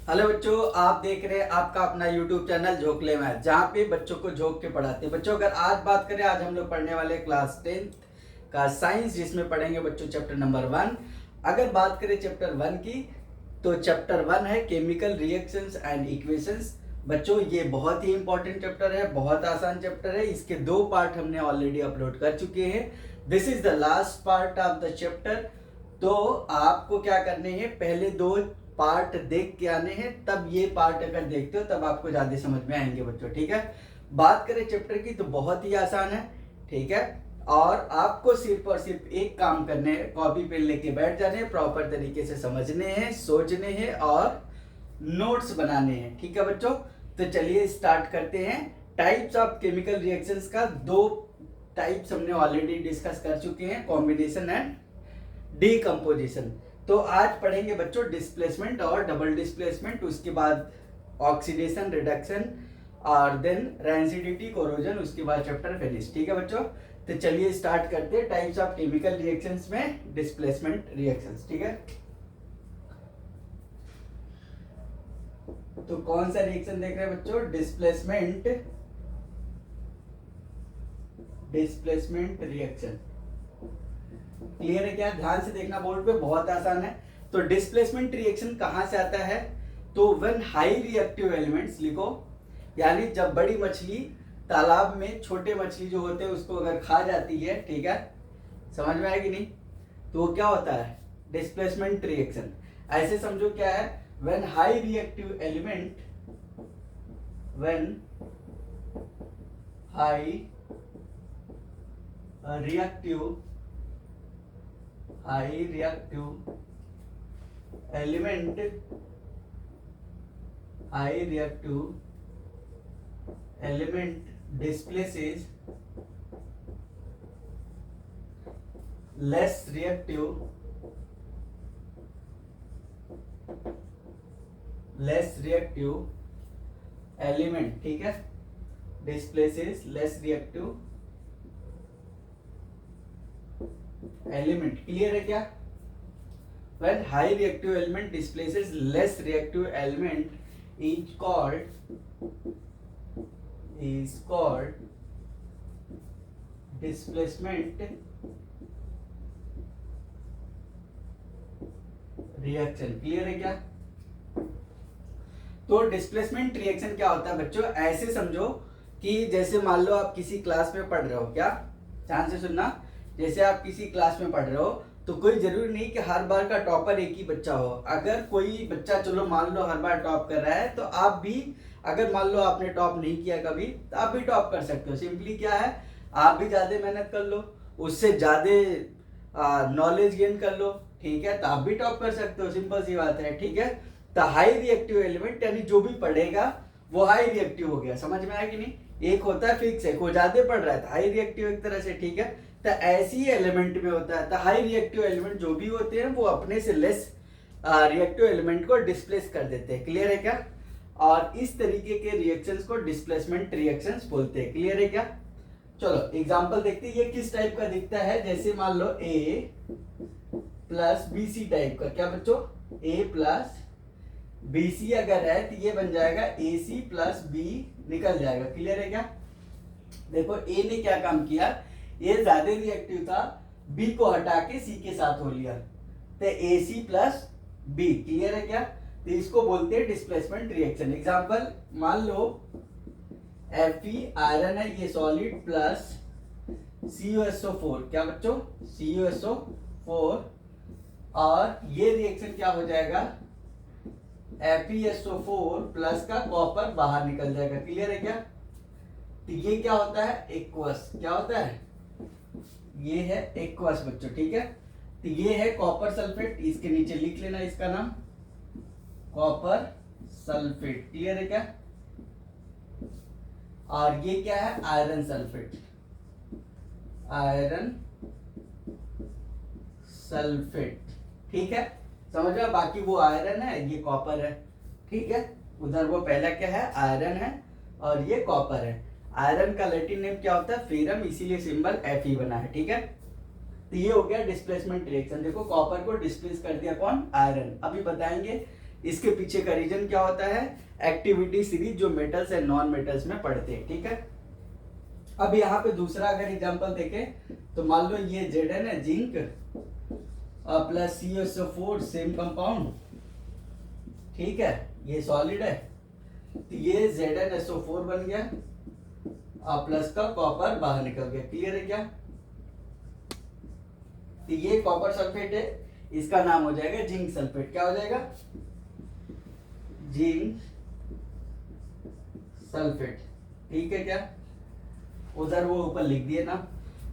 Hello बच्चों, आप देख रहे हैं आपका अपना YouTube चैनल झोंकले मैथ, जहाँ पे बच्चों को झोंक के पढ़ाते हैं। बच्चों अगर आज बात करें, आज हम लोग पढ़ने वाले क्लास 10th का साइंस, जिसमें पढ़ेंगे बच्चों चैप्टर नंबर 1। अगर बात करें चैप्टर 1 की, तो चैप्टर 1 है केमिकल रिएक्शंस एंड इक्वेशंस। बच्चों ये बहुत ही इंपॉर्टेंट चैप्टर है, बहुत आसान चैप्टर है। इसके 2 पार्ट हमने ऑलरेडी अपलोड कर चुके हैं। This is the last part of the chapter. तो आपको क्या करने हैं, पहले 2 पार्ट देख के आने हैं, तब ये पार्ट अगर देखते हो तब आपको ज्यादा समझ में आएंगे बच्चों। ठीक है, बात करें चैप्टर की तो बहुत ही आसान है। ठीक है, और आपको सिर्फ और सिर्फ एक काम करने हैं, कॉपी पेन लेके बैठ जाने हैं, प्रॉपर तरीके से समझने हैं, सोचने हैं और नोट्स बनाने हैं। ठीक है बच्चों, तो चलिए स्टार्ट करते हैं। टाइप्स ऑफ केमिकल रिएक्शंस का 2 टाइप्स हमने ऑलरेडी डिस्कस कर चुके हैं, कॉम्बिनेशन एंड डीकम्पोजिशन। तो आज पढ़ेंगे बच्चों डिस्प्लेसमेंट और डबल डिस्प्लेसमेंट, उसके बाद ऑक्सीडेशन, रिडक्शन और देन रेंसिडिटी, कोरोजन, उसके बाद चैप्टर फिनिश। ठीक है बच्चों, तो चलिए स्टार्ट करते हैं टाइप्स ऑफ केमिकल रिएक्शंस में डिस्प्लेसमेंट रिएक्शंस। ठीक है, तो कौन सा रिएक्शन देख रहे हैं बच्चों? Displacement reaction. क्लियर है क्या? ध्यान से देखना बोर्ड पे, बहुत आसान है। तो डिस्प्लेसमेंट रिएक्शन कहां से आता है? तो व्हेन हाई रिएक्टिव एलिमेंट्स, लिखो, यानी जब बड़ी मछली तालाब में छोटे मछली जो होते हैं उसको अगर खा जाती है, ठीक है, समझ में आएगी नहीं, तो वो क्या होता है? Displacement reaction. ऐसे समझो क्या है, when high reactive element, when high reactive element, high reactive element displaces less reactive element। ठीक है, displaces less reactive element। Clear है क्या? When high reactive element displaces less reactive element is called displacement reaction। Clear है क्या? तो displacement reaction क्या होता है बच्चों? ऐसे समझो कि जैसे मान लो आप किसी क्लास में पढ़ रहे हो, क्या, ध्यान से सुनना, जैसे आप किसी क्लास में पढ़ रहे हो तो कोई जरूरी नहीं कि हर बार का टॉपर एक ही बच्चा हो। अगर कोई बच्चा, चलो मान लो हर बार टॉप कर रहा है, तो आप भी, अगर मान लो आपने टॉप नहीं किया कभी, तो आप भी टॉप कर सकते हो। सिंपली क्या है, आप भी ज्यादा मेहनत कर लो, उससे ज्यादा नॉलेज गेन कर लो, ठीक है, तो आप भी टॉप कर सकते हो। सिंपल सी बात है। ठीक है, तो हाई रिएक्टिव एलिमेंट यानी जो भी पढ़ेगा वो हाई रिएक्टिव हो गया। समझ में आया कि नहीं? एक होता है फिक्स है, कोई ज्यादा पढ़ रहा है तो हाई रिएक्टिव एक तरह से। ठीक है, तो ऐसी एलिमेंट में होता है, तो हाई रिएक्टिव एलिमेंट जो भी होते हैं वो अपने से लेस रिएक्टिव एलिमेंट को डिस्प्लेस कर देते हैं। क्लियर है क्या? और इस तरीके के रिएक्शंस को डिस्प्लेसमेंट रिएक्शंस बोलते हैं। क्लियर है क्या? चलो एग्जांपल देखते हैं, ये किस टाइप का दिखता है। जैसे मान लो ए प्लस बी सी टाइप का। क्या बच्चों? ए प्लस बी सी अगर है तो ये बन जाएगा ए सी प्लस बी, निकल जाएगा। क्लियर है क्या? देखो ए ने क्या काम किया, ये ज्यादा रिएक्टिव था, बी को हटा के सी के साथ हो लिया, तो ए सी प्लस बी। क्लियर है क्या? तो इसको बोलते हैं डिस्प्लेसमेंट रिएक्शन। एग्जांपल मान लो Fe आयरन है, ये सॉलिड, प्लस CuSO4। क्या बच्चों? CuSO4, और ये रिएक्शन क्या हो जाएगा, FeSO4 प्लस का कॉपर बाहर निकल जाएगा। क्लियर है क्या? तो ये क्या होता है, एक्वस। क्या होता है? ये है एक्वस बच्चों। ठीक है, तो ये है कॉपर सल्फेट, इसके नीचे लिख लेना इसका नाम, कॉपर सल्फेट। क्लियर है क्या? और ये क्या है, आयरन सल्फेट, आयरन सल्फेट। ठीक है, समझ में? बाकी वो आयरन है, ये कॉपर है। ठीक है, उधर वो पहला क्या है, आयरन है, और ये कॉपर है। आयरन का लैटिन नेम क्या होता है, फेरम, इसीलिए सिंबल Fe बना है। ठीक है, तो ये हो गया डिस्प्लेसमेंट रिएक्शन। देखो कॉपर को डिस्प्लेस कर दिया कौन, आयरन। अभी बताएंगे इसके पीछे का रीजन क्या होता है, एक्टिविटी सीरीज जो मेटल्स एंड नॉन मेटल्स में पढ़ते हैं, ठीक है। अब यहाँ पे दूसरा अगर एग्जांपल देखें तो मान लो ये Zn है, zinc plus CuSO4 same compound, ठीक है, ये सॉलिड है, तो ये ZnSO4 बन गया प्लस का कॉपर बाहर निकल गया, क्लियर है क्या। तो ये कॉपर सल्फेट है, इसका नाम हो जाएगा जिंक सल्फेट, क्या हो जाएगा, जिंक सल्फेट, ठीक है क्या, उधर वो ऊपर लिख दिए ना।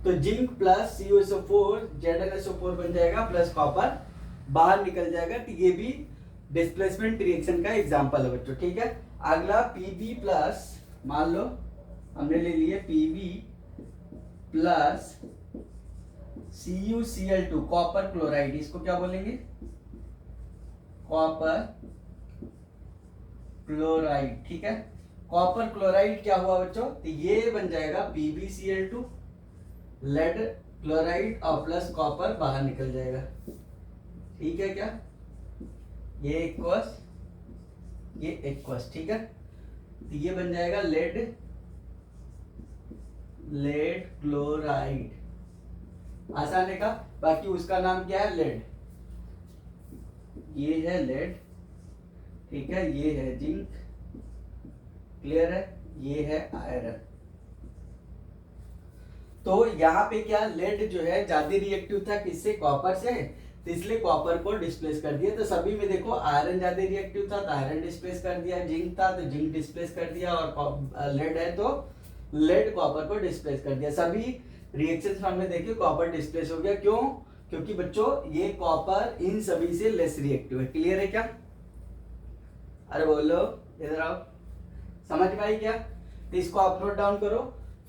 तो जिंक प्लस CuSO4 ZnSO4 बन जाएगा प्लस कॉपर बाहर निकल जाएगा, तो ये भी डिस्प्लेसमेंट रिएक्शन का एग्जांपल है बच्चों, ठीक है। अगला Pb प्लस, मान लो हमने ले लिए Pb plus CuCl2 copper chloride, इसको क्या बोलेंगे, कॉपर क्लोराइड, ठीक है। कॉपर क्लोराइड क्या हुआ बच्चों, तो ये बन जाएगा PbCl2 लेड क्लोराइड और प्लस कॉपर बाहर निकल जाएगा, ठीक है क्या, ये एक्वस, ये एक्वस, ठीक है। तो ये बन जाएगा लेड क्लोराइड, आसान है का। बाकी उसका नाम क्या है, लेड, ये है लेड, ठीक है, ये है जिंक, क्लियर है, ये है आयरन। तो यहाँ पे क्या, लेड जो है ज्यादा रिएक्टिव था किससे, कॉपर से, तो इसलिए कॉपर को डिस्प्लेस कर दिया। तो सभी में देखो आयरन ज्यादा रिएक्टिव था तो आयरन डिस्प्लेस कर दिया, जिंक था तो जिंक डिस्प्लेस कर दिया, और लेड है तो लेड कॉपर को डिस्प्लेस कर दिया। सभी रिएक्शंस में देखिए कॉपर डिस्प्लेस हो गया, क्यों, क्योंकि बच्चों ये कॉपर इन सभी से लेस रिएक्टिव है, क्लियर है क्या। अरे बोलो, इधर आओ, समझ में आई क्या। तो इसको आप नोट डाउन करो।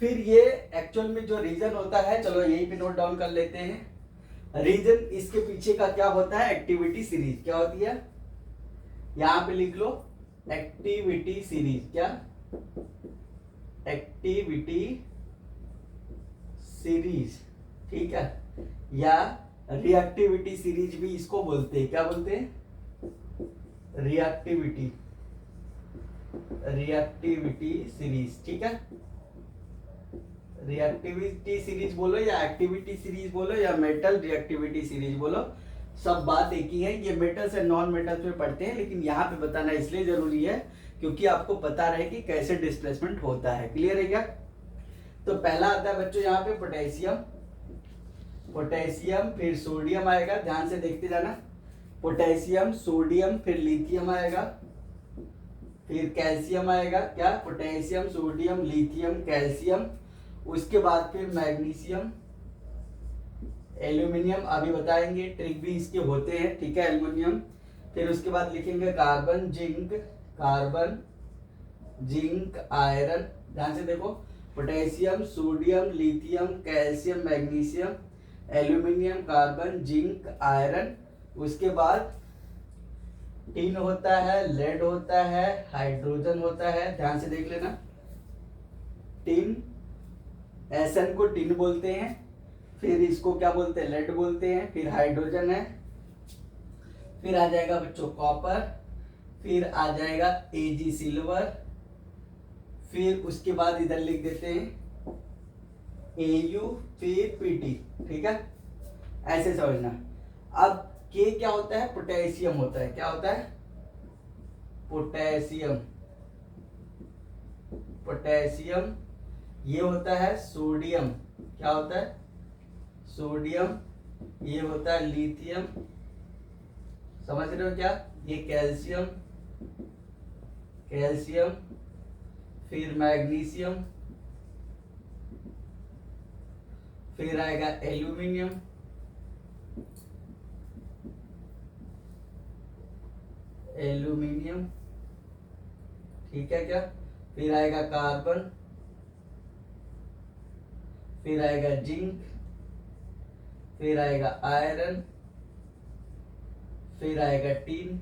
फिर ये एक्चुअल में जो रीजन होता है, चलो यहीं पे नोट डाउन कर लेते हैं। रीजन इसके पीछे का क्या होता है, एक्टिविटी सीरीज, क्या होती है, यहां पे लिख लो एक्टिविटी सीरीज, क्या, एक्टिविटी सीरीज, ठीक है, या रिएक्टिविटी सीरीज भी इसको बोलते हैं, क्या बोलते हैं, रिएक्टिविटी सीरीज, ठीक है। रिएक्टिविटी सीरीज बोलो या एक्टिविटी सीरीज बोलो या मेटल रिएक्टिविटी सीरीज बोलो, सब बात एक ही है। ये मेटल्स एंड नॉन मेटल्स में पढ़ते हैं, लेकिन यहाँ पे बताना इसलिए जरूरी है क्योंकि आपको पता रहे कि कैसे डिस्प्लेसमेंट होता है, क्लियर है क्या। तो पहला आता है बच्चों यहाँ पे पोटेशियम, पोटेशियम फिर सोडियम आएगा, ध्यान से देखते जाना, पोटेशियम सोडियम फिर लिथियम आएगा, फिर कैल्शियम आएगा, क्या, पोटेशियम सोडियम लिथियम कैल्शियम, उसके बाद फिर मैग्नीशियम एल्यूमिनियम, अभी बताएंगे ट्रिक भी इसके होते हैं, ठीक है, एल्यूमिनियम, फिर उसके बाद लिखेंगे कार्बन जिंक आयरन, ध्यान से देखो, potassium sodium lithium calcium magnesium aluminium carbon zinc iron, उसके बाद टिन होता है, लेड होता है, हाइड्रोजन होता है, ध्यान से देख लेना, टिन, एसएन को टिन बोलते हैं, फिर इसको क्या बोलते हैं, लेड बोलते हैं, फिर हाइड्रोजन है, फिर आ जाएगा बच्चों कॉपर, फिर आ जाएगा एजी सिल्वर, फिर उसके बाद इधर लिख देते हैं एयू, फिर पीटी, ठीक है, ऐसे समझना। अब के क्या होता है, पोटेशियम होता है, क्या होता है, पोटेशियम, पोटेशियम, ये होता है सोडियम, क्या होता है, सोडियम, ये होता है लिथियम, समझ रहे हो क्या, ये कैल्शियम, कैल्शियम, फिर मैग्नीशियम, फिर आएगा एल्यूमिनियम, एल्यूमिनियम, ठीक है क्या, फिर आएगा कार्बन, फिर आएगा जिंक, फिर आएगा आयरन, फिर आएगा टीन,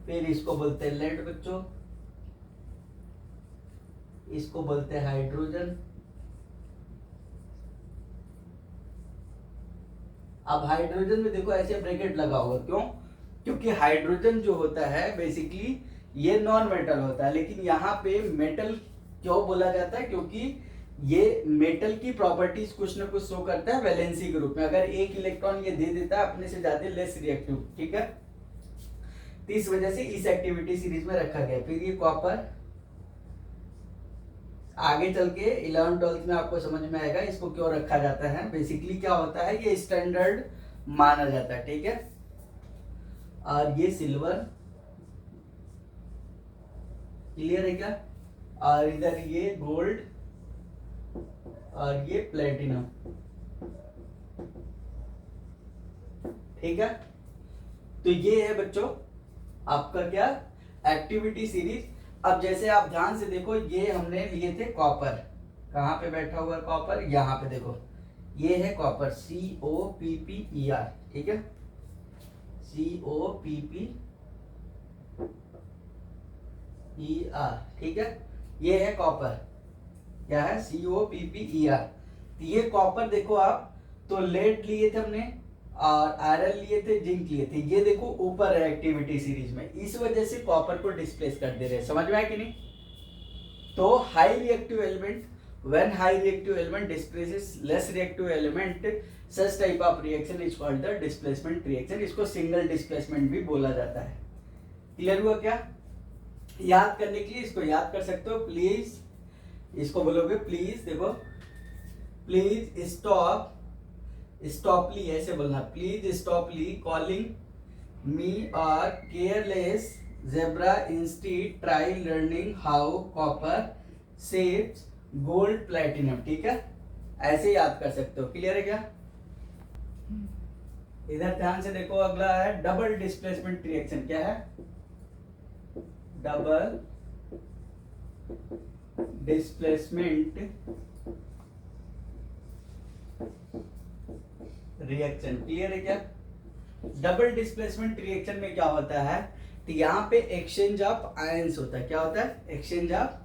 फिर इसको बोलते हैं लेड बच्चों, इसको बोलते हैं हाइड्रोजन। अब हाइड्रोजन में देखो ऐसे ब्रैकेट लगा होगा, क्यों, क्योंकि हाइड्रोजन जो होता है बेसिकली ये नॉन मेटल होता है, लेकिन यहाँ पे मेटल क्यों बोला जाता है, क्योंकि ये मेटल की प्रॉपर्टीज कुछ ना कुछ शो करता है वैलेंसी ग्रुप में। अगर एक इलेक्ट्रॉन ये दे देता है अपने से ज्यादा लेस रिएक्टिव, ठीक है, तो इस वजह से इस एक्टिविटी सीरीज में रखा गया। फिर ये कॉपर आगे चल के 11th-12th में आपको समझ में आएगा इसको क्यों रखा जाता है। बेसिकली क्या होता है, ये स्टैंडर्ड माना जाता है, ठीक है। और ये सिल्वर, क्लियर है क्या, और इधर ये गोल्ड और ये प्लेटिनम, ठीक है। तो ये है बच्चों आपका क्या एक्टिविटी सीरीज। अब जैसे आप ध्यान से देखो, ये हमने लिए थे कॉपर, कहाँ पे बैठा हुआ है कॉपर, यहाँ पे देखो, ये है कॉपर COPPER, ठीक है, COPPER, ठीक है, ये है कॉपर, क्या है COPPER। तो ये कॉपर देखो आप, तो लेड लिए थे हमने और आयरन लिए थे, जिंक लिए थे, ये देखो ऊपर है एक्टिविटी सीरीज में, इस वजह से कॉपर को डिस्प्लेस कर दे रहे हैं, समझ में आया कि नहीं। तो high reactive element, when high reactive element displaces less reactive element, such type of reaction is called the displacement reaction. इसको सिंगल डिस्प्लेसमेंट भी बोला जाता है। क्लियर हुआ क्या। याद करने के लिए इसको याद कर सकते हो, प्लीज इसको बोलोगे, प्लीज देखो, प्लीज स्टॉपली ऐसे बोलना, प्लीज स्टॉपली कॉलिंग मी और careless zebra instead try learning how copper saves gold platinum, ठीक है, ऐसे याद कर सकते हो। क्लियर है क्या। इधर ध्यान से देखो, अगला है डबल डिस्प्लेसमेंट रिएक्शन। क्या है, डबल डिस्प्लेसमेंट रिएक्शन। क्लियर है क्या। डबल डिस्प्लेसमेंट रिएक्शन में क्या होता है, तो यहाँ पे एक्सचेंज ऑफ आयंस होता है। क्या होता है, एक्सचेंज ऑफ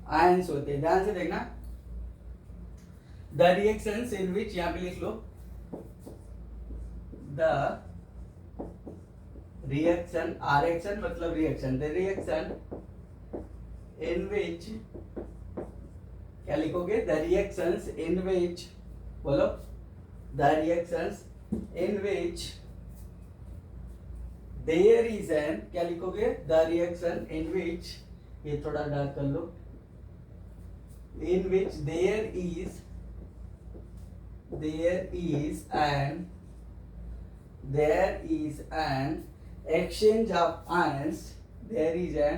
आयंस होते हैं। ध्यान से देखना, द रिएक्शंस इन विच, यहाँ पे लिख लो, द रिएक्शन, आरएक्शन मतलब रिएक्शन, द रिएक्शन इन विच, क्या लिखोगे, द रिएक्शंस इन विच, बोलो, the reactions in which there is an, क्या लिखोगे, the reaction in which, ये थोड़ा डार्क कर लो, in which there is an exchange of ions, there is an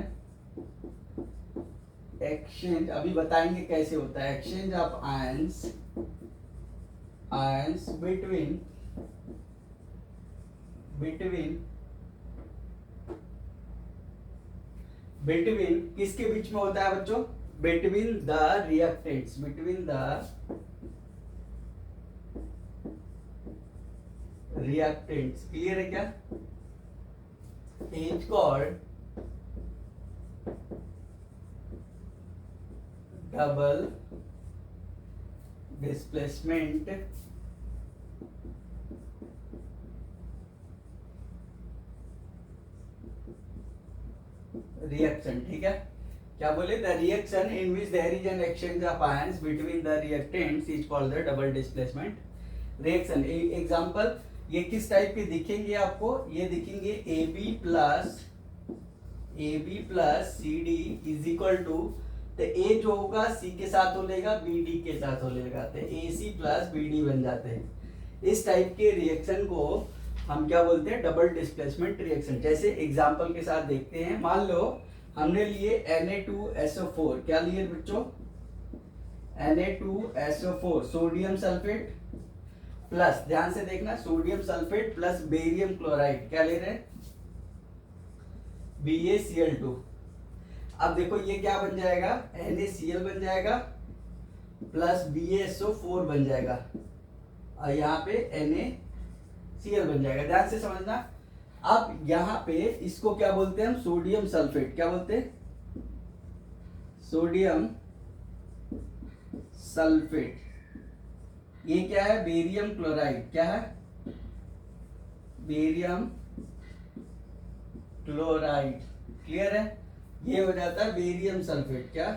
exchange, अभी बताएंगे कैसे होता है, exchange of ions between किसके बीच में होता है बच्चों, between the reactants, क्लियर है क्या, is called double displacement reaction, ठीक है। क्या बोले, the reaction in which there is an exchange of ions between the reactants is called the double displacement reaction. Example, ये किस टाइप के दिखेंगे आपको, ये दिखेंगे AB plus CD is equal to, तो ए जो होगा सी के साथ हो लेगा, बी डी के साथ हो लेगा, तो AC प्लस BD बन जाते हैं। इस टाइप के रिएक्शन को हम क्या बोलते हैं, डबल डिस्प्लेसमेंट रिएक्शन। जैसे एग्जांपल के साथ देखते हैं, मान लो हमने लिए Na2SO4, क्या लिए बच्चों, Na2SO4 सोडियम सल्फेट प्लस, ध्यान से देखना, sodium sulphate plus barium chloride, क्या ले रहे हैं, BaCl2। अब देखो ये क्या बन जाएगा, NaCl बन जाएगा प्लस BaSO4 बन जाएगा और यहाँ पे NaCl बन जाएगा। ध्यान से समझना। अब यहाँ पे इसको क्या बोलते हैं हम, सोडियम सल्फेट, क्या बोलते हैं, सोडियम सल्फेट। ये क्या है, बेरियम क्लोराइड, क्या है, बेरियम क्लोराइड। क्लियर है? ये हो जाता है बेरियम सल्फेट। क्या?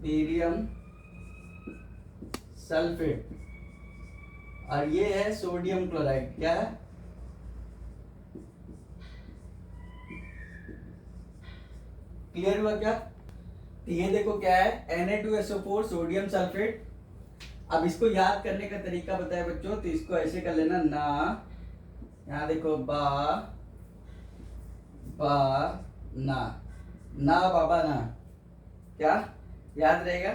Barium sulphate. और ये है सोडियम क्लोराइड। क्या है? क्लियर हुआ क्या? तो ये देखो क्या है, Na2SO4 सोडियम सल्फेट। अब इसको याद करने का तरीका बताया बच्चों, तो इसको ऐसे कर लेना ना, यहाँ देखो बा बा ना, ना बाबा ना। क्या याद रहेगा?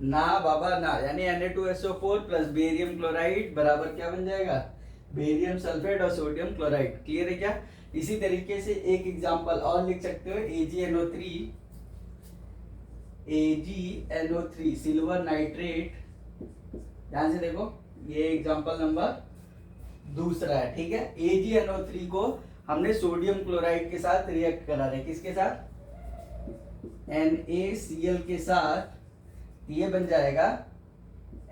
ना बाबा ना, यानी Na2SO4 प्लस बेरियम क्लोराइड बराबर क्या बन जाएगा? बेरियम सल्फेट और सोडियम क्लोराइड। क्लियर है क्या? इसी तरीके से एक एग्जांपल और लिख सकते हो, AgNO3 सिल्वर नाइट्रेट। ध्यान से देखो, ये एग्जांपल नंबर दूसरा है। ठीक है, AgNO3 को हमने सोडियम क्लोराइड के साथ रिएक्ट करा रहे। किसके साथ? NaCl के साथ। ये बन जाएगा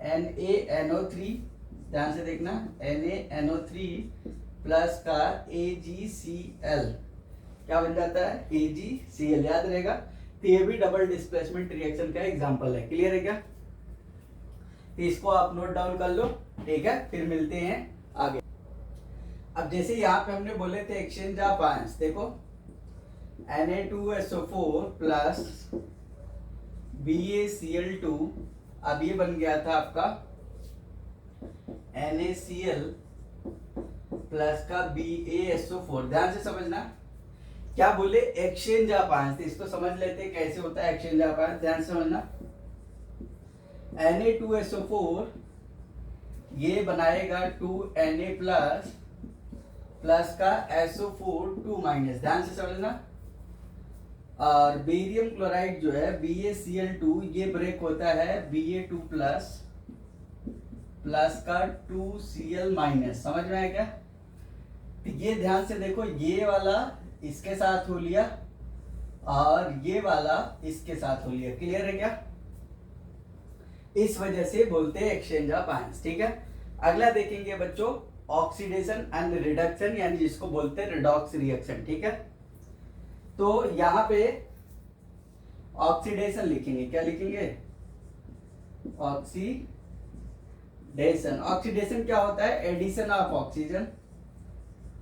NaNO3। ध्यान से देखना, NaNO3 प्लस का AgCl क्या बन जाता है? AgCl। याद रहेगा? तो ये भी डबल डिस्प्लेसमेंट रिएक्शन का एग्जांपल है। क्लियर है क्या? तो इसको आप नोट डाउन कर लो। ठीक है, फिर मिलते हैं आगे। अब जैसे यहाँ पे हमने बोले थे एक्सचेंज ऑफ आयंस, देखो Na2SO4 प्लस BaCl2, अब ये बन गया था आपका NaCl प्लस का BaSO4। ध्यान से समझना, क्या बोले? Exchange of ions. इसको समझ लेते कैसे होता है एक्सचेंज ऑफ आयंस। ध्यान से समझना, Na2SO4 ये बनाएगा 2Na प्लस प्लस का SO4 2 माइनस। ध्यान से समझना, और बेरियम क्लोराइड जो है BaCl2 ये ब्रेक होता है Ba2 प्लस प्लस का 2Cl माइनस। समझ में आया क्या? तो ये ध्यान से देखो, ये वाला इसके साथ हो लिया और ये वाला इसके साथ हो लिया। क्लियर है क्या? इस वजह से बोलते हैं एक्सचेंज ऑफ आयंस। ठीक है, अगला देखेंगे बच्चों ऑक्सीडेशन एंड रिडक्शन, यानी जिसको बोलते हैं रिडॉक्स रिएक्शन। ठीक है, तो यहां पे ऑक्सीडेशन लिखेंगे। क्या लिखेंगे? ऑक्सीडेशन। ऑक्सीडेशन क्या होता है? Addition of oxygen.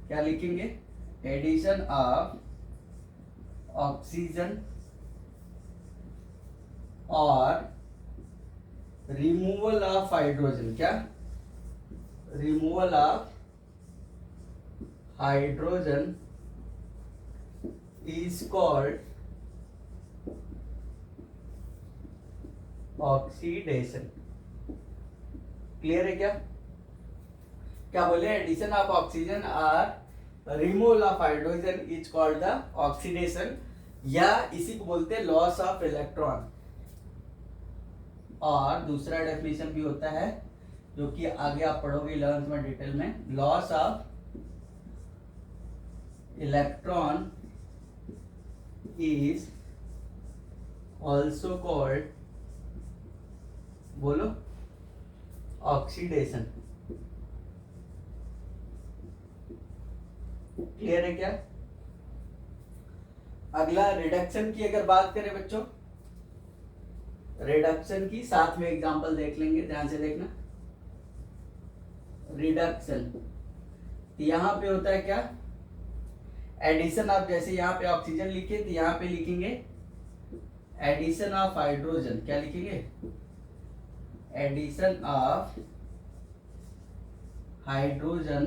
क्या लिखेंगे? एडिशन ऑफ ऑक्सीजन और रिमूवल ऑफ हाइड्रोजन। क्या? Removal of hydrogen is called oxidation। Clear है क्या? क्या बोले? एडिशन ऑफ ऑक्सीजन और removal of hydrogen is called the oxidation, या इसी को बोलते हैं लॉस ऑफ इलेक्ट्रॉन। और दूसरा डेफिनेशन भी होता है जो कि आगे आप पढ़ोगे 11th में डिटेल में, loss of electron is also called, बोलो, ऑक्सीडेशन। क्लियर है क्या? अगला रिडक्शन की अगर बात करें बच्चों, रिडक्शन की साथ में एग्जांपल देख लेंगे। ध्यान से देखना, रिडक्शन यहां पे होता है क्या? एडिशन ऑफ, जैसे यहाँ पे ऑक्सीजन लिखे तो यहाँ पे लिखेंगे एडिशन ऑफ हाइड्रोजन। क्या लिखेंगे? एडिशन ऑफ हाइड्रोजन,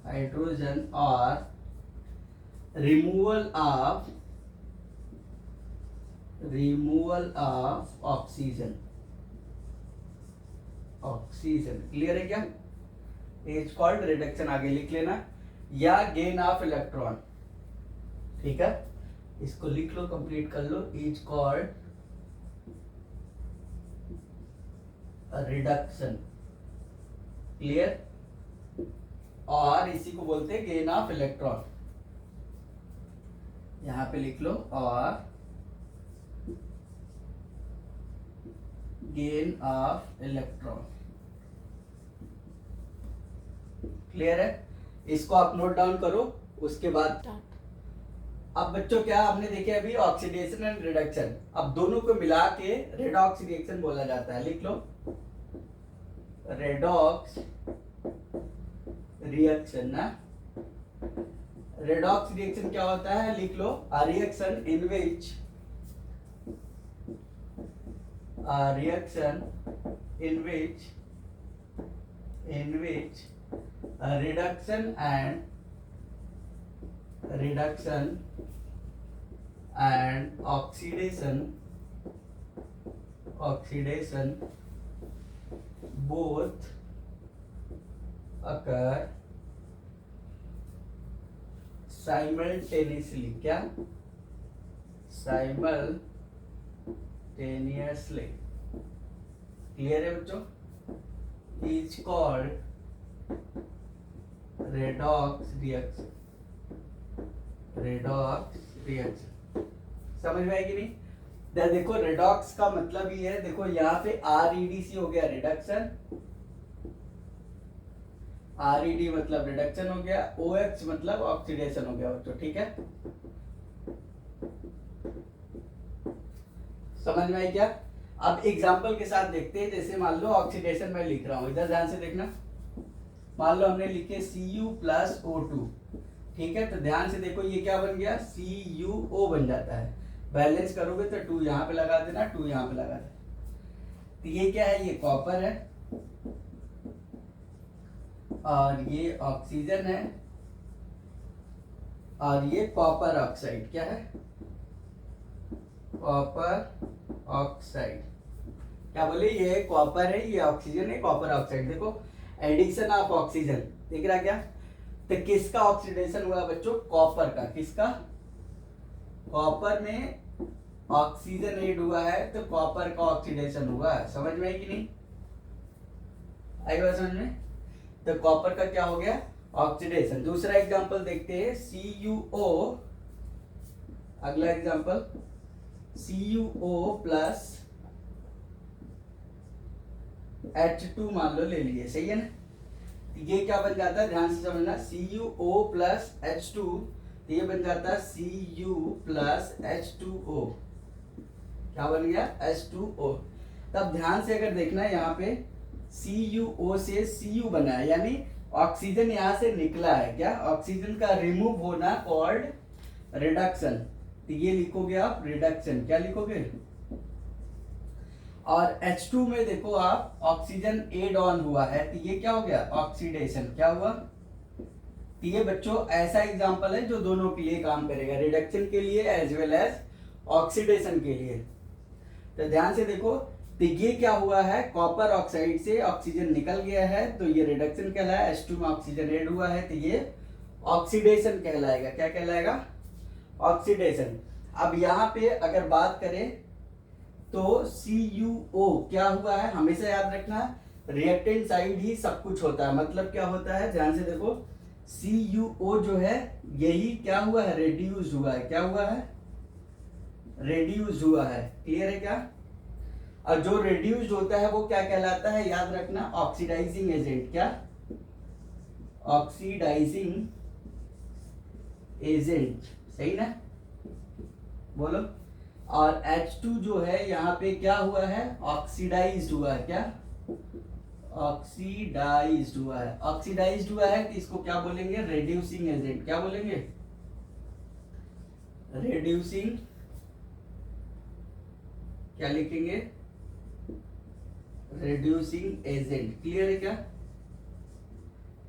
हाइड्रोजन और removal of oxygen, oxygen. Clear है क्या? Is called reduction. आगे लिख लेना, या गेन ऑफ इलेक्ट्रॉन। ठीक है, इसको लिख लो, कंप्लीट कर लो। Is called reduction. क्लियर? और इसी को बोलते हैं गेन ऑफ इलेक्ट्रॉन। यहां पे लिख लो, और गेन ऑफ इलेक्ट्रॉन। क्लियर है? इसको आप नोट डाउन करो। उसके बाद अब बच्चों क्या आपने देखे अभी ऑक्सीडेशन एंड रिडक्शन, अब दोनों को मिला के रेडॉक्स रिएक्शन बोला जाता है। लिख लो रेडॉक्स रिएक्शन ना। रेडॉक्स रिएक्शन क्या होता है, लिख लो a reaction in which reduction and oxidation both occur simultaneously। क्या simultaneously, क्लियर है बच्चों, is called redox reaction। समझ में आएगी नहीं? देखो रेडॉक्स का मतलब ये है, देखो यहाँ पे REDC हो गया रिडक्शन, RED मतलब रिडक्शन हो गया, OX मतलब ऑक्सीडेशन हो गया बच्चों, ठीक है? समझ में आई क्या? अब एग्जांपल के साथ देखते हैं। जैसे मान लो ऑक्सीडेशन में लिख रहा हूं, इधर ध्यान से देखना। मान लो हमने लिखे Cu+O2, ठीक है? तो ध्यान से देखो ये क्या बन गया, CuO बन जाता है। बैलेंस करोगे तो 2 यहाँ पे लगा देना, 2 यहाँ पे लगा देना। तो ये क्या है, ये कॉपर है और ये ऑक्सीजन है और ये कॉपर ऑक्साइड, क्या है, कॉपर ऑक्साइड। क्या बोले, ये कॉपर है, ये ऑक्सीजन है, कॉपर ऑक्साइड। देखो एडिशन ऑफ ऑक्सीजन, दिख रहा क्या? तो किसका ऑक्सीडेशन हुआ बच्चों, कॉपर का। किसका, कॉपर में ऑक्सीजन ऐड हुआ है तो कॉपर का ऑक्सीडेशन हुआ है। समझ में आई कि नहीं आई बात समझ में? तो कॉपर का क्या हो गया, ऑक्सीडेशन। दूसरा एग्जांपल देखते हैं, CuO। अगला एग्जांपल CuO+ H2 मान लो ले लिए, सही है ना? ये क्या बन जाता है, ध्यान से समझना, Cu+H2, ये बन जाता है Cu+H2O। क्या बन गया, H2O। तब ध्यान से अगर देखना है, यहाँ पे CuO से Cu बना है, यानी ऑक्सीजन यहाँ से निकला है। क्या, ऑक्सीजन का रिमूव होना कॉल्ड रिडक्शन। तो ये लिखोगे आप रिडक्शन, क्या लिखोगे? और H2 में देखो आप ऑक्सीजन एड ऑन हुआ है तो ये क्या हो गया, ऑक्सीडेशन। क्या हुआ? तो ये बच्चों ऐसा एग्जांपल है जो दोनों के लिए काम करेगा, रिडक्शन के लिए एज वेल एज ऑक्सीडेशन के लिए। तो ध्यान से देखो, तो ये क्या हुआ है, कॉपर ऑक्साइड से ऑक्सीजन निकल गया है तो ये रिडक्शन कहलाया। H2 में ऑक्सीजन ऐड हुआ है तो ये ऑक्सीडेशन कहलाएगा। क्या कहलाएगा, ऑक्सीडेशन। अब यहाँ पे अगर बात करें तो CuO क्या हुआ है, हमेशा याद रखना रिएक्टेंट साइड ही सब कुछ होता है। मतलब क्या होता है, ध्यान से देखो, CuO जो है यही क्या हुआ है, रेड्यूस हुआ है। क्या हुआ है, रेड्यूस हुआ है। क्लियर है क्या? और जो रेड्यूस्ड होता है वो क्या कहलाता है, याद रखना, ऑक्सीडाइजिंग एजेंट। क्या, ऑक्सीडाइजिंग एजेंट, सही ना, बोलो। और H2 जो है यहाँ पे क्या हुआ है, ऑक्सीडाइज्ड हुआ है। क्या, ऑक्सीडाइज्ड हुआ है। ऑक्सीडाइज्ड हुआ है तो इसको क्या बोलेंगे, रेड्यूसिंग एजेंट। क्या बोलेंगे, रेड्यूसिंग। क्या लिखेंगे, रेड्यूसिंग एजेंट। क्लियर है क्या?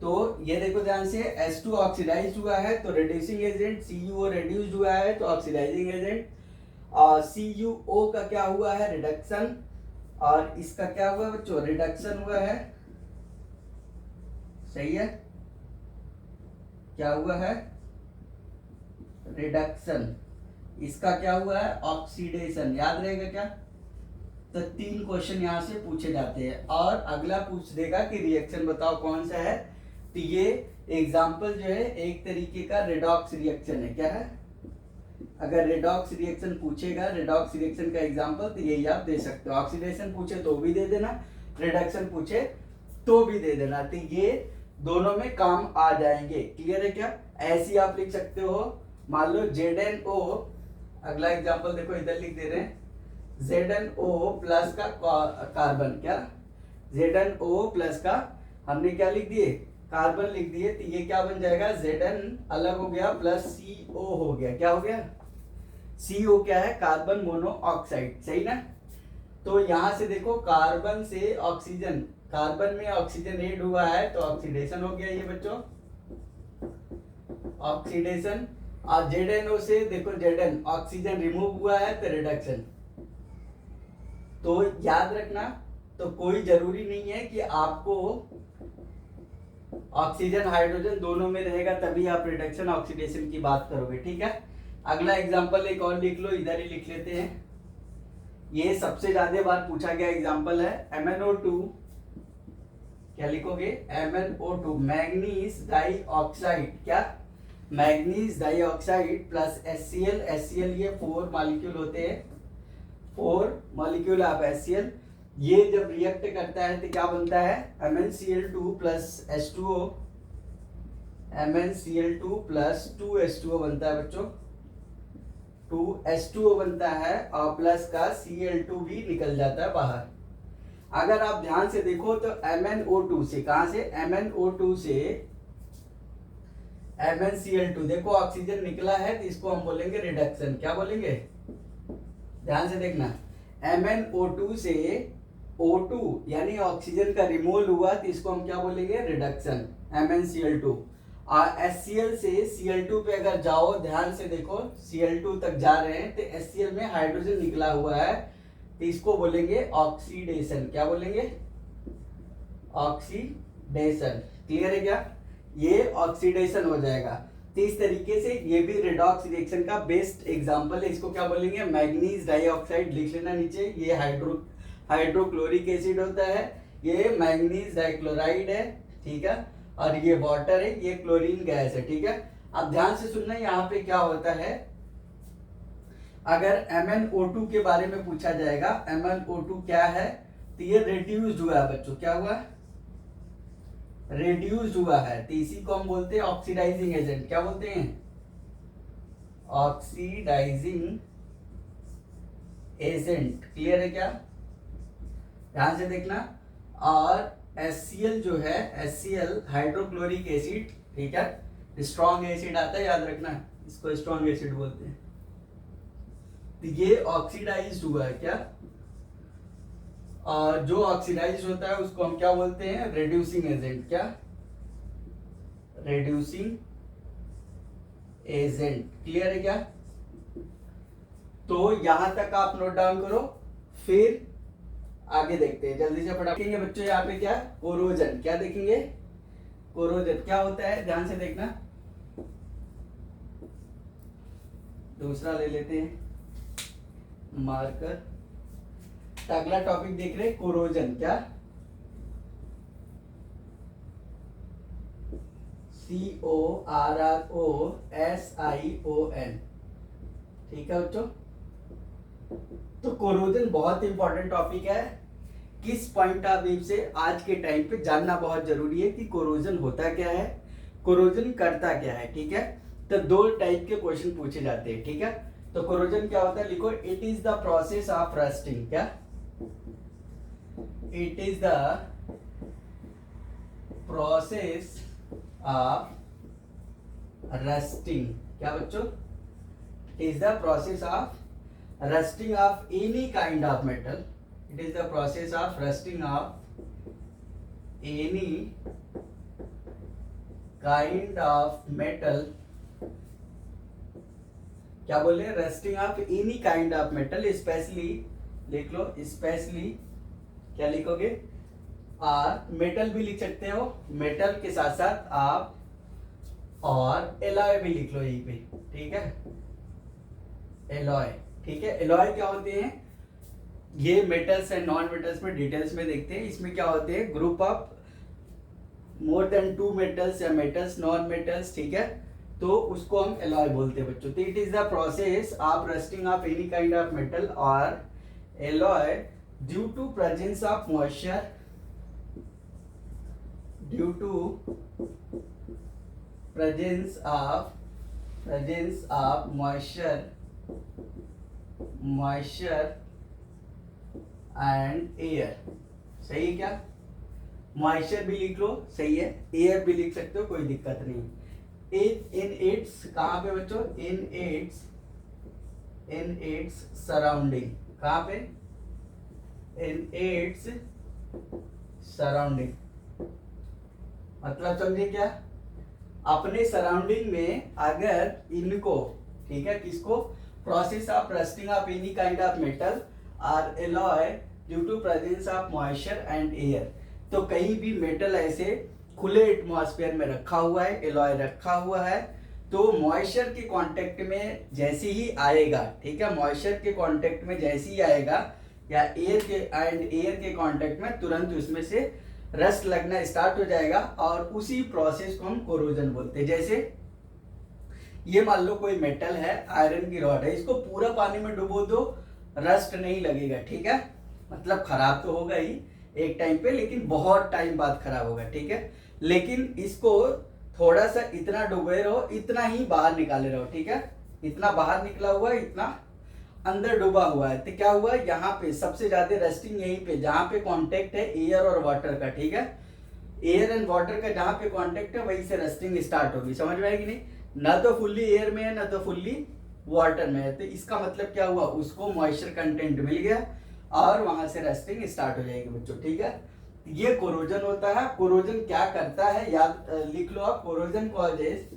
तो ये देखो ध्यान से, H2 ऑक्सीडाइज्ड हुआ है तो रेड्यूसिंग एजेंट, CuO रेड्यूस्ड हुआ है तो ऑक्सीडाइजिंग एजेंट, और CuO का क्या हुआ है, रिडक्शन, और इसका क्या हुआ बच्चों, रिडक्शन हुआ है। सही है, क्या हुआ है, रिडक्शन। इसका क्या हुआ है, ऑक्सीडेशन। याद रहेगा क्या? तो 3 क्वेश्चन यहाँ से पूछे जाते हैं। और अगला पूछ देगा कि रिएक्शन बताओ कौन सा है। तो ये एग्जाम्पल जो है एक तरीके का रेडॉक्स रिएक्शन है। क्या है, अगर रेडॉक्स रिएक्शन पूछेगा, रेडॉक्स रिएक्शन का एग्जांपल, तो यही आप दे सकते हो। ऑक्सीडेशन पूछे तो भी दे देना, रिडक्शन पूछे तो भी दे देना। तो ये दोनों में काम आ जाएंगे। क्लियर है क्या? ऐसी आप लिख सकते हो, मान लो ZnO, अगला एग्जांपल देखो इधर लिख दे रहे हैं, ZnO प्लस का कार्बन, क्या ZnO प्लस का हमने क्या लिख दिए, कार्बन लिख दिए, तो ये क्या बन जाएगा, Zn अलग हो गया प्लस CO हो गया, क्या हो गया, CO क्या है, कार्बन मोनोऑक्साइड, सही ना। तो यहां से देखो कार्बन से ऑक्सीजन, कार्बन में ऑक्सीजन ऐड हुआ है तो ऑक्सीडेशन हो गया ये बच्चों, ऑक्सीडेशन। और ZnO से देखो Zn ऑक्सीजन रिमूव हुआ है तो रिडक्शन। तो याद रखना, तो कोई जरूरी नहीं है कि आपको ऑक्सीजन हाइड्रोजन दोनों में रहेगा तभी आप रिडक्शन ऑक्सीडेशन की बात करोगे, ठीक है। अगला एग्जांपल एक और लिख लो, इधर ही लिख लेते हैं, ये सबसे ज्यादा बार पूछा गया एग्जांपल है, MnO2, क्या लिखोगे, MnO2 मैग्नीज डाइऑक्साइड, क्या manganese dioxide plus HCl, HCl ये 4 मॉलिक्यूल होते हैं, 4 मॉलिक्यूल ऑफ HCl, ये जब रिएक्ट करता है तो क्या बनता है, MnCl2 plus H2O, MnCl2 plus 2H2O बनता है बच्चों, 2H2O बनता है और प्लस का Cl2 भी निकल जाता है बाहर। अगर आप ध्यान से देखो तो MnO2 से, कहां से, MnO2 से MnCl2, देखो ऑक्सीजन निकला है तो इसको हम बोलेंगे रिडक्शन, क्या बोलेंगे, ध्यान से देखना, MnO2 से O2 यानी ऑक्सीजन का रिमूवल हुआ तो इसको हम क्या बोलेंगे, रिडक्शन, MnCl2। और HCl से Cl2 पे अगर जाओ, ध्यान से देखो Cl2 तक जा रहे हैं तो HCl में हाइड्रोजन निकला हुआ है तो इसको बोलेंगे ऑक्सीडेशन, क्या बोलेंगे, ऑक्सीडेशन। क्लियर है क्या, ये ऑक्सीडेशन हो जाएगा। तो इस तरीके से ये भी रेडॉक्स रिएक्शन का बेस्ट एग्जांपल है, इसको क्या बोलेंगे, मैग्नीज डाइऑक्साइड, लिख लेना नीचे, ये हाइड्रोक्लोरिक एसिड होता है, ये मैग्नीज डाइक्लोराइड है, ठीक है, और ये वाटर है, ये क्लोरीन गैस है, ठीक है। अब ध्यान से सुनना, यहाँ पे क्या होता है, अगर MnO2 के बारे में पूछा जाएगा, MnO2 क्या है, तो ये रिड्यूस्ड हुआ है बच्चों, क्या हुआ, रिड्यूस्ड हुआ है, तो इसी को हम बोलते हैं ऑक्सीडाइजिंग एजेंट, क्या बोलते हैं, ऑक्सीडाइजिंग एजेंट। क्लियर है क्या, ध्यान से देखना। और HCl जो है, HCl हाइड्रोक्लोरिक एसिड, ठीक है, स्ट्रॉन्ग एसिड आता है, याद रखना, इसको स्ट्रॉन्ग एसिड बोलते हैं। तो ये ऑक्सीडाइज्ड हुआ है, क्या, और जो ऑक्सीडाइज होता है उसको हम क्या बोलते हैं, रिड्यूसिंग एजेंट, क्या, रिड्यूसिंग एजेंट। क्लियर है क्या, तो यहां तक आप नोट डाउन करो, फिर आगे देखते हैं, जल्दी से फटाफट देखेंगे बच्चों। यहाँ पे क्या, कोरोजन, क्या देखेंगे, कोरोजन क्या होता है, ध्यान से देखना, दूसरा ले लेते हैं मार्कर। तो अगला टॉपिक देख रहे हैं कोरोजन, क्या, CORROSION, ठीक है बच्चों। तो कोरोजन बहुत इंपॉर्टेंट टॉपिक है, किस पॉइंट ऑफ व्यू से आज के टाइम पे जानना बहुत जरूरी है कि कोरोजन होता क्या है, कोरोजन करता क्या है, ठीक है। तो 2 टाइप के क्वेश्चन पूछे जाते हैं, ठीक है। तो कोरोजन क्या होता है, लिखो, it is the process of rusting, क्या, it is the process of rusting, क्या बच्चों, it is the process of rusting of any kind of metal, it is the process of rusting of any kind of metal, क्या बोले, rusting of any kind of metal, specially लिख लो, specially क्या लिखोगे, metal भी लिख सकते हो, metal के साथ साथ आप और एलॉय भी लिख लो यहीं पे, ठीक है, एलॉय, ठीक है। एलॉय क्या होते हैं, ये मेटल्स एंड नॉन मेटल्स में डिटेल्स में देखते हैं, इसमें क्या होते हैं, group of more than 2 metals या मेटल्स, नॉन मेटल्स, ठीक है, तो उसको हम एलॉय बोलते हैं बच्चों। तो it is the process of rusting of any kind of metal और alloy due to presence of moisture, due to presence of moisture and air। सही है क्या? मॉइस्चर भी लिख लो, सही है, एयर भी लिख सकते हो, कोई दिक्कत नहीं। इन इट्स कहाँ पे बच्चों? In its surrounding. कहाँ पे? In its surrounding. मतलब समझे क्या? अपने सराउंडिंग में अगर इनको, ठीक है, किसको? Process of rusting of any kind of metal or alloy due to presence of moisture and air. तो कहीं भी मेटल ऐसे खुले एटमॉस्फेयर में रखा हुआ है, एलॉय रखा हुआ है, तो मॉइस्चर के कांटेक्ट में जैसे ही आएगा, ठीक है, मॉइस्चर के कांटेक्ट में जैसे ही आएगा या एयर के कांटेक्ट में, तुरंत उसमें से रस्ट लगना स्टार्ट हो जाएगा और उसी प्रोसेस को हम कोरोजन बोलते हैं। जैसे ये मान लो कोई मेटल है, आयरन की रॉड है, इसको पूरा पानी में डुबो दो, रस्ट नहीं लगेगा, ठीक है, मतलब खराब तो होगा ही एक टाइम पे, लेकिन बहुत टाइम बाद खराब होगा, ठीक है। लेकिन इसको थोड़ा सा इतना डुबे रहो, इतना ही बाहर निकाले रहो, ठीक है, इतना बाहर निकला हुआ है, इतना अंदर डूबा हुआ है, तो क्या हुआ? यहाँ पे सबसे ज्यादा रस्टिंग यहीं पे, जहां पे कांटेक्ट है एयर और वाटर का, ठीक है, एयर एंड वाटर का जहां पे कांटेक्ट है वहीं से रस्टिंग स्टार्ट होगी। समझ में आएगी नहीं? ना तो फुल्ली एयर में है, ना तो फुल्ली वाटर में है, तो इसका मतलब क्या हुआ? उसको मॉइस्चर कंटेंट मिल गया और वहां से रस्टिंग स्टार्ट हो जाएगी बच्चों, ठीक है। ये कोरोजन होता है। कोरोजन क्या करता है? याद लिख लो आप, कोरोजन कॉजेज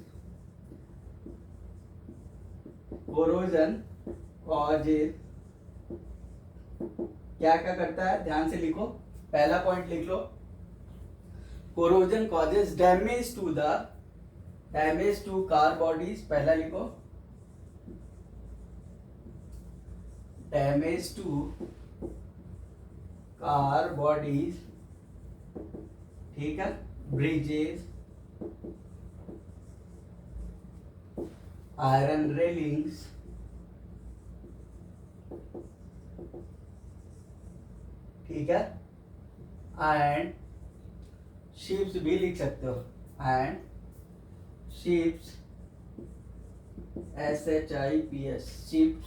क्या क्या करता है? ध्यान से लिखो, पहला पॉइंट लिख लो, corrosion causes damage to car bodies. पहला लिखो, डैमेज टू कार बॉडीज, ठीक है, ब्रिजेस, आयरन रेलिंग्स, ठीक है, एंड शिप्स भी लिख सकते हो, एंड शिप्स, SHIPS, शिप्स,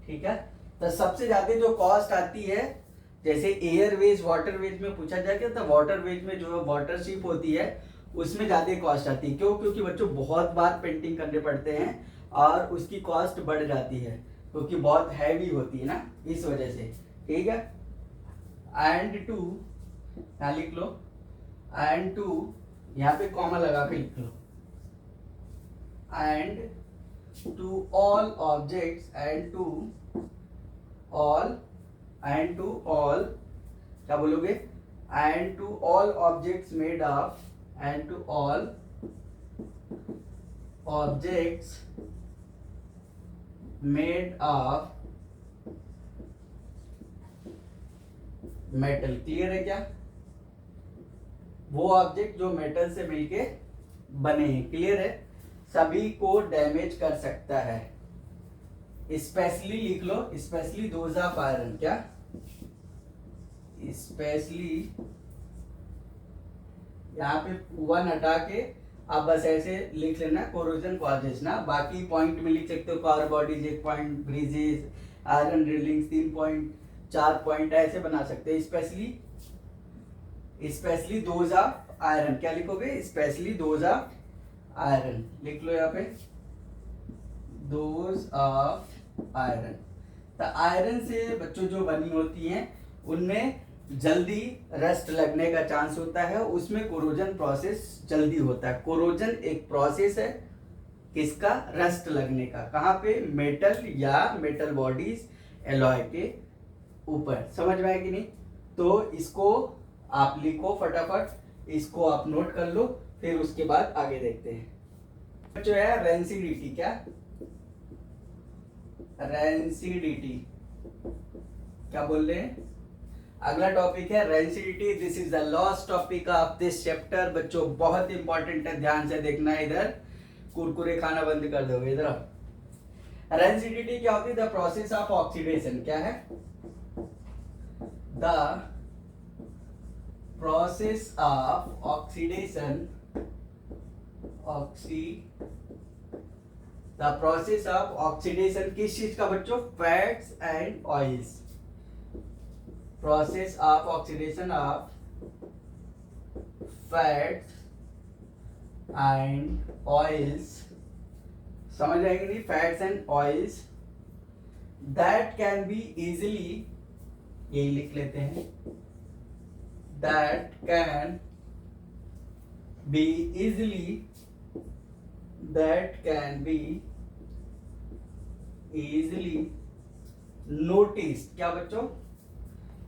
ठीक है। तो सबसे ज्यादा जो कॉस्ट आती है, जैसे एयरवेज वाटरवेज में पूछा जाएगा, तो वाटरवेज में जो वाटर शिप होती है उसमें ज्यादा कॉस्ट आती है। क्यों? क्योंकि बच्चों बहुत बार पेंटिंग करने पड़ते हैं और उसकी कॉस्ट बढ़ जाती है, क्योंकि बहुत हैवी होती है ना, इस वजह से, ठीक है। एंड टू, यहाँ लिख लो, एंड टू, यहाँ पे कॉमा लगा के लिख लो, and to all objects, and to all, क्या बोलोगे? And to all objects made of, and to all objects made of metal. Clear है क्या? वो ऑब्जेक्ट जो मेटल से मिलके बने हैं, क्लियर है, सभी को डैमेज कर सकता है। स्पेशली लिख लो, स्पेशली दोज ऑफ आयरन। क्या? स्पेशली, यहाँ पे वन हटा के आप बस ऐसे लिख लेना कोरोजन कॉजेज ना, बाकी पॉइंट में लिख सकते हो car bodies 1 point, bridges, iron railings 3 point, 4 point ऐसे बना सकते हैं। स्पेशली दोज ऑफ आयरन, क्या लिखोगे? स्पेशली दोज ऑफ आयरन लिख लो यहाँ पे, दोज ऑफ आयरन। तो आयरन से बच्चों जो बनी होती हैं उनमें जल्दी रस्ट लगने का चांस होता है, उसमें कोरोजन प्रोसेस जल्दी होता है। कोरोजन एक प्रोसेस है किसका? रस्ट लगने का। कहाँ पे? मेटल या मेटल बॉडीज एलॉय के ऊपर। समझ में आया कि नहीं? तो इसको आप लिखो फटाफट, इसको आप नोट कर लो, फिर उसके बाद आगे देखते हैं। जो है रेंसिडिटी, क्या? रेंसिडिटी क्या बोल रहे हैं? अगला टॉपिक है rancidity. This is the last topic of this chapter. बच्चों बहुत इंपॉर्टेंट है, ध्यान से देखना है। इधर कुरकुरे खाना बंद कर दोगे। इधर रेंसिडिटी क्या होती है? The process of oxidation. क्या है? The process of oxidation oxy the process of oxidation किस चीज का बच्चों? Fats and oils. Process of oxidation of fats and oils, समझ आएंगे नहीं? Fats and oils that can be easily, यही लिख लेते हैं, that can be easily, that can be easily notice. क्या बच्चों?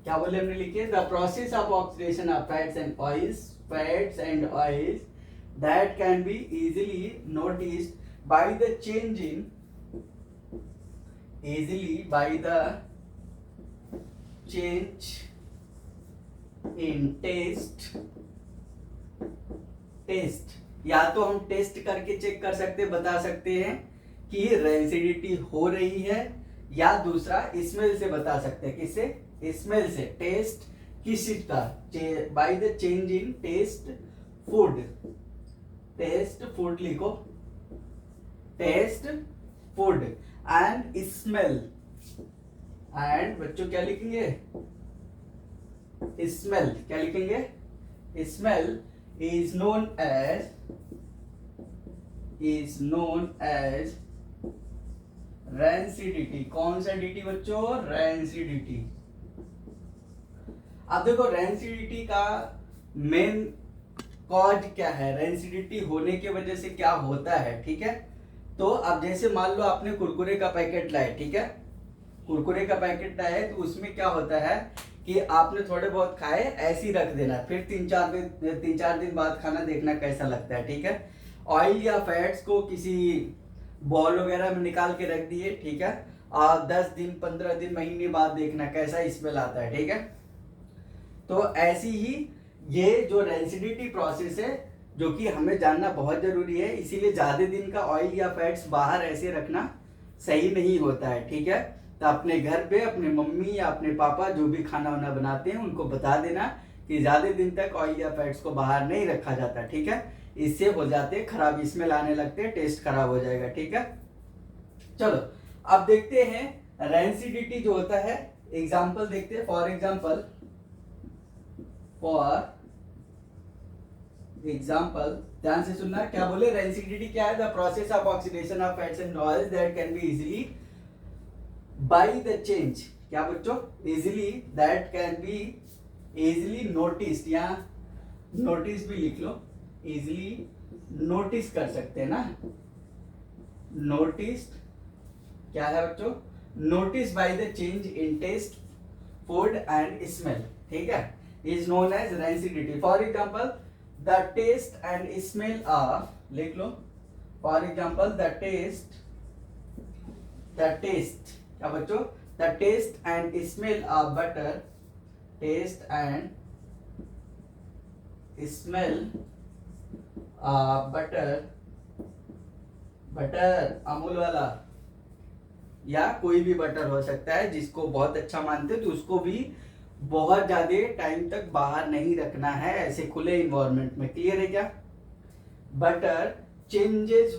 क्या बोले हमने? लिखे the process of oxidation of fats and oils, fats and oils that can be easily noticed bye the change in, easily by the change in taste, या तो हम test करके चेक कर सकते, बता सकते हैं कि रेंसिडिटी हो रही है, या दूसरा स्मेल से बता सकते हैं। किससे? स्मेल से। टेस्ट किस चीज का? By the change in taste food, taste food लिखो, taste food and smell, and बच्चों क्या लिखेंगे? स्मेल। क्या लिखेंगे? Smell is known as rancidity। कौन सा dt बच्चों? rancidity। अब देखो रेंसिडिटी का मेन कॉज क्या है, रेंसिडिटी होने की वजह से क्या होता है, ठीक है? तो अब जैसे मान लो आपने कुरकुरे का पैकेट लाए, ठीक है? कुरकुरे का पैकेट लाए तो उसमें क्या होता है कि आपने थोड़े बहुत खाए, ऐसे ही रख देना, फिर तीन चार दिन बाद खाना, देखना कैसा लगता है, ठीक है? ऑयल या फैट्स को किसी बॉल वगैरह में निकाल के रख दिए, ठीक है? और 10 दिन 15 दिन महीने बाद देखना कैसा स्मेल आता है, ठीक है? तो ऐसी ही ये जो रेंसिडिटी प्रोसेस है, जो कि हमें जानना बहुत जरूरी है, इसीलिए ज्यादा दिन का ऑयल या फैट्स बाहर ऐसे रखना सही नहीं होता है, ठीक है? तो अपने घर पे अपने मम्मी या अपने पापा जो भी खाना वाना बनाते हैं उनको बता देना कि ज्यादा दिन तक ऑयल या फैट्स को बाहर नहीं रखा जाता, ठीक है? इससे हो जाते खराब, स्मेल आने लगते हैं, टेस्ट खराब हो जाएगा, ठीक है? चलो अब देखते हैं रेंसिडिटी जो होता है, एग्जाम्पल देखते हैं। फॉर एग्जाम्पल ध्यान से सुनना, क्या बोले? रेंसिडिटी क्या है? The process of oxidation of fats and oils that can be easily bye the change, क्या बच्चों? Easily, that can be easily noticed, या नोटिस भी लिख लो, इजीली नोटिस कर सकते हैं ना? नोटिस्ड क्या है बच्चों? Notice by the change in taste, food and smell, ठीक है? Is known as rancidity. For example the taste and smell of, लिख लो, फॉर एग्जाम्पल द टेस्ट क्या बच्चों? The taste and smell of butter, taste and smell of butter Amul वाला या कोई भी बटर हो सकता है, जिसको बहुत अच्छा मानते हो, तो उसको भी बहुत ज्यादा टाइम तक बाहर नहीं रखना है, ऐसे खुले इन्वायरमेंट में। क्लियर है क्या? Butter changes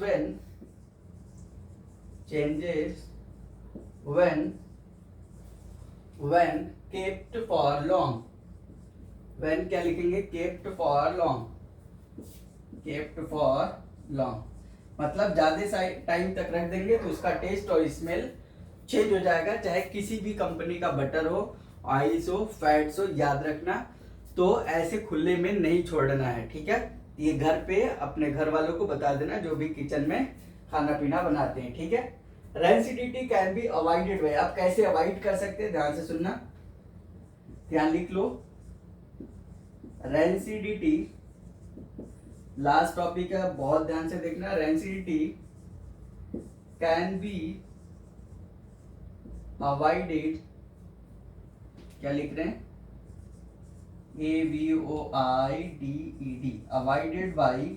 when kept for long, when क्या लिखेंगे? kept for long, मतलब ज्यादा टाइम तक रख देंगे तो उसका टेस्ट और स्मेल चेंज हो जाएगा, चाहे किसी भी कंपनी का बटर हो, ऑयल्स हो, फैट्स हो, याद रखना। तो ऐसे खुले में नहीं छोड़ना है, ठीक है? ये घर पे अपने घर वालों को बता देना जो भी किचन में खाना पीना बनाते हैं, ठीक है? Rancidity can be avoided by, आप कैसे अवॉइड कर सकते हैं? ध्यान से सुनना, ध्यान लिख लो। रेंसिडिटी लास्ट टॉपिक है, बहुत ध्यान से देखना। रेंसिडिटी कैन बी अवॉइडेड, क्या लिख रहे हैं? AVOIDED, अवॉइडेड बाई,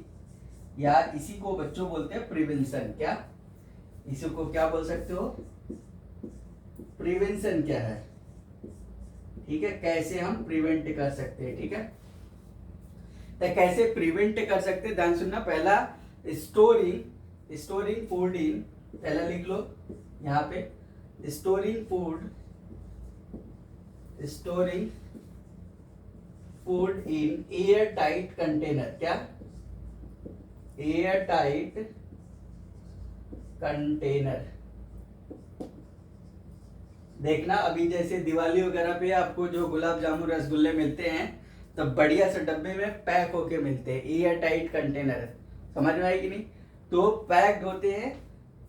या इसी को बच्चों बोलते हैं प्रिवेंशन। क्या इसी को क्या बोल सकते हो? प्रिवेंशन क्या है, ठीक है? कैसे हम प्रिवेंट कर सकते हैं, ठीक है? तो कैसे प्रिवेंट कर सकते हैं, ध्यान सुनना। पहला स्टोरिंग फूड इन, पहला लिख लो यहाँ पे, storing food in airtight container. क्या? Airtight container. देखना अभी जैसे दिवाली वगैरह पे आपको जो गुलाब जामुन रसगुल्ले मिलते हैं तो बढ़िया से डब्बे में पैक होके मिलते हैं, एयर टाइट कंटेनर। समझ में आई कि नहीं? तो पैक्ड होते हैं,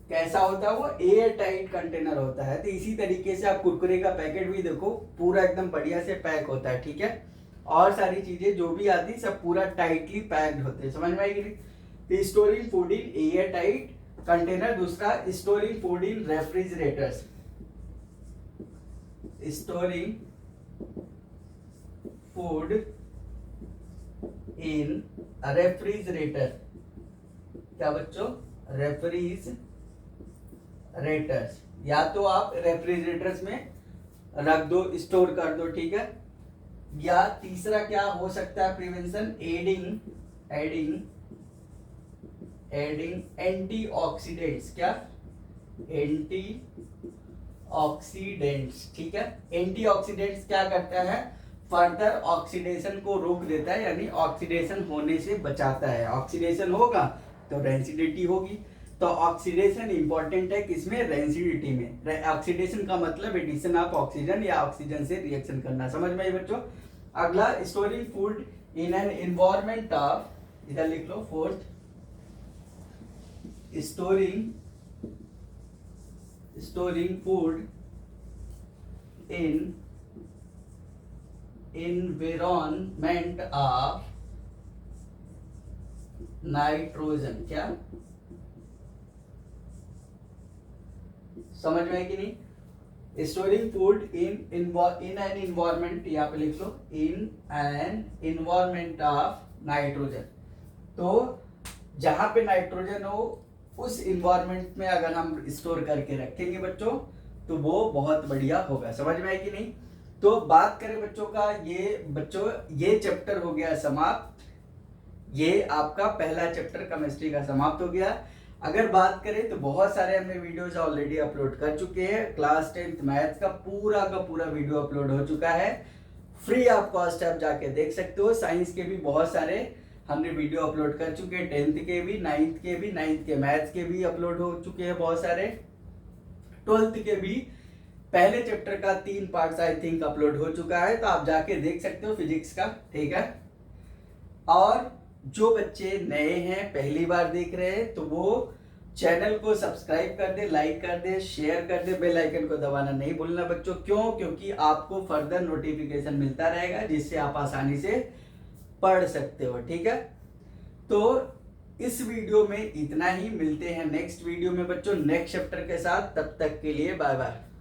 कैसा होता है वो? एयर टाइट कंटेनर होता है। तो इसी तरीके से आप कुरकुरे का पैकेट भी देखो पूरा एकदम बढ़िया से पैक होता है, ठीक है। और सारी चीजें जो भी आती सब पूरा टाइटली पैक्ड होते हैं। समझ में आई कि नहीं? तो storing food in airtight container. दूसरा, storing food in refrigerators. Storing food in refrigerator. क्या बच्चों? रेफ्रिजरेटर्स। या तो आप रेफ्रिजरेटर्स में रख दो, स्टोर कर दो, ठीक है। या तीसरा क्या हो सकता है प्रिवेंशन? Adding antioxidants. क्या? एंटीऑक्सीडेंट्स, ठीक है। एंटीऑक्सीडेंट्स क्या करता है? फर्दर ऑक्सीडेशन को रोक देता है, यानी ऑक्सीडेशन होने से बचाता है। ऑक्सीडेशन होगा तो रेंसिडिटी होगी। तो ऑक्सीडेशन इंपॉर्टेंट है किसमें? रेंसिडिटी में। ऑक्सीडेशन का मतलब एडिशन ऑफ ऑक्सीजन या ऑक्सीजन से रिएक्शन करना। समझ में आई बच्चों? अगला, storing food in an environment of, इधर लिख लो fourth, storing food in environment of nitrogen. क्या? समझ में है कि नहीं? Storing food in an environment, यहाँ पे लिख लो, in an environment of nitrogen. तो जहां पे नाइट्रोजन हो उस इन्वायरमेंट में अगर हम स्टोर करके रखेंगे बच्चों तो वो बहुत बढ़िया होगा। समझ में है कि नहीं? तो बात करें बच्चों का, ये चैप्टर हो गया समाप्त। ये आपका पहला चैप्टर केमिस्ट्री का समाप्त हो गया। अगर बात करें तो बहुत सारे हमने वीडियोस ऑलरेडी अपलोड कर चुके हैं। क्लास 10th मैथ्स का पूरा वीडियो अपलोड हो चुका है, फ्री ऑफ कॉस्ट आप जाके देख सकते हो। साइंस के भी बहुत सारे हमने वीडियो अपलोड कर चुके हैं, 10th के भी, 9th के भी, 9th के मैथ्स के भी अपलोड हो चुके हैं बहुत सारे, 12th के भी। पहले चैप्टर का 3 पार्ट्स आई थिंक अपलोड हो चुका है, तो आप जाके देख सकते हो फिजिक्स का, ठीक है। और जो बच्चे नए हैं, पहली बार देख रहे हैं, तो वो चैनल को सब्सक्राइब कर दे, लाइक कर दे, शेयर कर दे, बेल आइकन को दबाना नहीं भूलना बच्चों। क्यों? क्योंकि आपको फर्दर नोटिफिकेशन मिलता रहेगा जिससे आप आसानी से पढ़ सकते हो, ठीक है। तो इस वीडियो में इतना ही, मिलते हैं नेक्स्ट वीडियो में बच्चों नेक्स्ट चैप्टर के साथ। तब तक के लिए बाय बाय।